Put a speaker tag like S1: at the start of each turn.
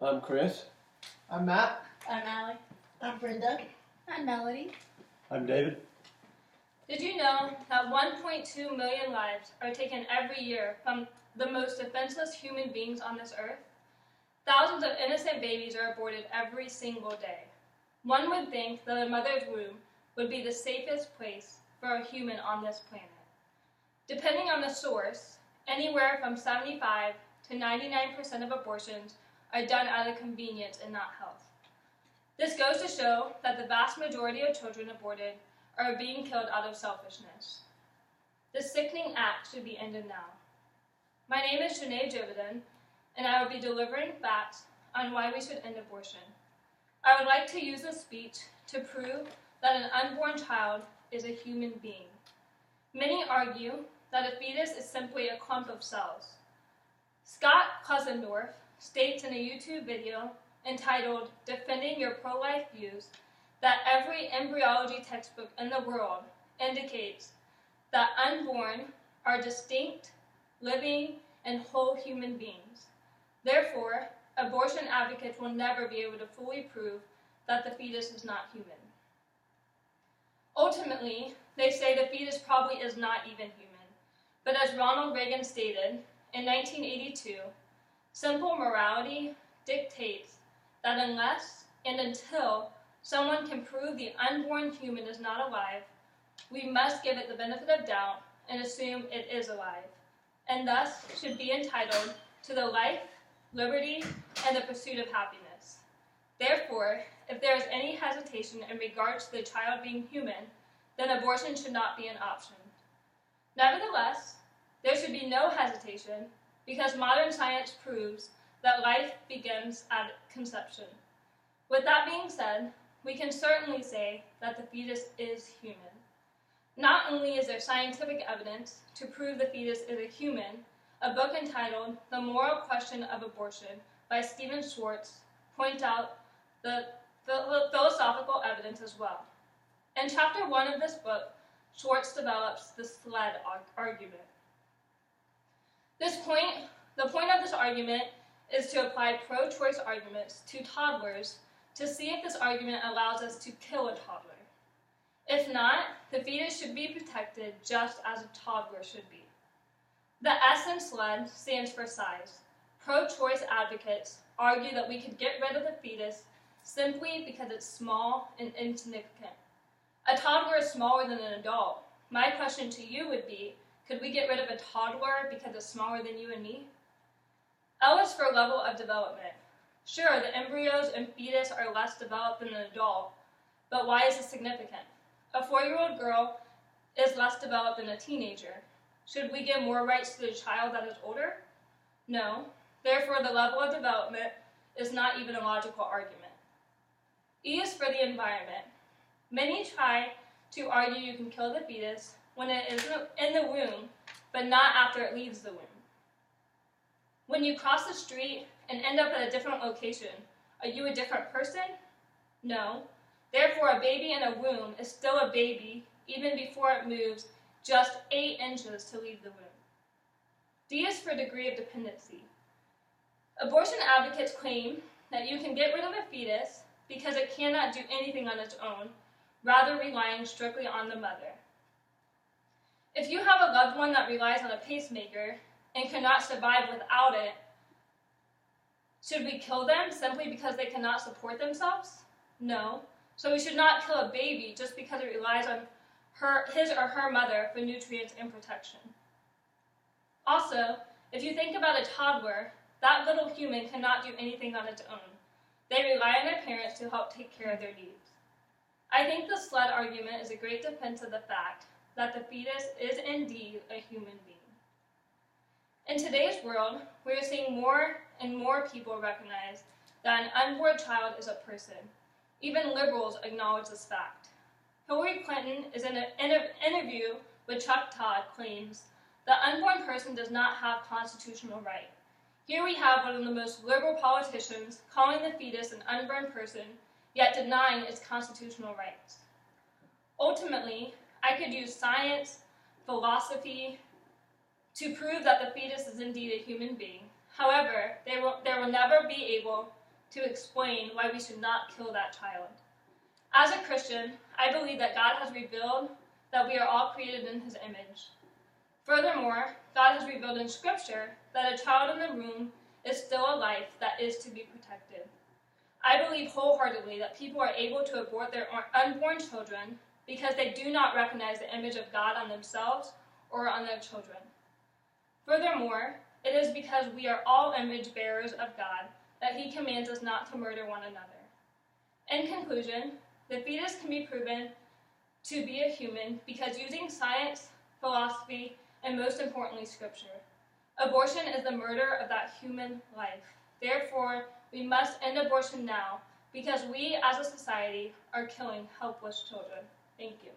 S1: I'm Chris.
S2: I'm Matt.
S3: I'm Allie.
S4: I'm Brenda.
S3: I'm Melody.
S1: I'm David.
S5: Did you know that 1.2 million lives are taken every year from the most defenseless human beings on this earth? Thousands of innocent babies are aborted every single day. One would think that a mother's womb would be the safest place for a human on this planet. Depending on the source, anywhere from 75 to 99% of abortions are done out of convenience and not health. This goes to show that the vast majority of children aborted are being killed out of selfishness. This sickening act should be ended now. My name is Shanae Jovidan, and I will be delivering facts on why we should end abortion. I would like to use this speech to prove that an unborn child is a human being. Many argue that a fetus is simply a clump of cells. Scott Kusendorf states in a YouTube video entitled "Defending Your Pro-Life Views" that every embryology textbook in the world indicates that unborn are distinct, living, and whole human beings. Therefore, abortion advocates will never be able to fully prove that the fetus is not human. Ultimately, they say the fetus probably is not even human. But as Ronald Reagan stated in 1982, simple morality dictates that unless and until someone can prove the unborn human is not alive, we must give it the benefit of doubt and assume it is alive, and thus should be entitled to the life, liberty, and the pursuit of happiness. Therefore, if there is any hesitation in regards to the child being human, then abortion should not be an option. Nevertheless, there should be no hesitation because modern science proves that life begins at conception. With that being said, we can certainly say that the fetus is human. Not only is there scientific evidence to prove the fetus is a human, a book entitled The Moral Question of Abortion by Stephen Schwartz points out the philosophical evidence as well. In chapter 1 of this book, Schwartz develops the SLED argument. The point of this argument is to apply pro-choice arguments to toddlers to see if this argument allows us to kill a toddler. If not, the fetus should be protected just as a toddler should be. The S in SLED stands for size. Pro-choice advocates argue that we could get rid of the fetus simply because it's small and insignificant. A toddler is smaller than an adult. My question to you would be, could we get rid of a toddler because it's smaller than you and me? L is for level of development. Sure, the embryos and fetus are less developed than an adult, but why is this significant? A 4-year-old girl is less developed than a teenager. Should we give more rights to the child that is older? No. Therefore, the level of development is not even a logical argument. E is for the environment. Many try to argue you can kill the fetus when it is in the womb, but not after it leaves the womb. When you cross the street and end up at a different location, are you a different person? No. Therefore, a baby in a womb is still a baby even before it moves just 8 inches to leave the womb. D is for degree of dependency. Abortion advocates claim that you can get rid of a fetus because it cannot do anything on its own, rather relying strictly on the mother. If you have a loved one that relies on a pacemaker and cannot survive without it, should we kill them simply because they cannot support themselves? No. So we should not kill a baby just because it relies on his or her mother for nutrients and protection. Also, if you think about a toddler, that little human cannot do anything on its own. They rely on their parents to help take care of their needs. I think the SLED argument is a great defense of the fact that the fetus is indeed a human being. In today's world, we are seeing more and more people recognize that an unborn child is a person. Even liberals acknowledge this fact. Hillary Clinton, in an interview with Chuck Todd, claims the unborn person does not have constitutional right. Here we have one of the most liberal politicians calling the fetus an unborn person, yet denying its constitutional rights. Ultimately, I could use science, philosophy, to prove that the fetus is indeed a human being. However, they will never be able to explain why we should not kill that child. As a Christian, I believe that God has revealed that we are all created in his image. Furthermore, God has revealed in Scripture that a child in the womb is still a life that is to be protected. I believe wholeheartedly that people are able to abort their unborn children because they do not recognize the image of God on themselves or on their children. Furthermore, it is because we are all image bearers of God that he commands us not to murder one another. In conclusion, the fetus can be proven to be a human because using science, philosophy, and most importantly, Scripture, abortion is the murder of that human life. Therefore, we must end abortion now because we as a society are killing helpless children. Thank you.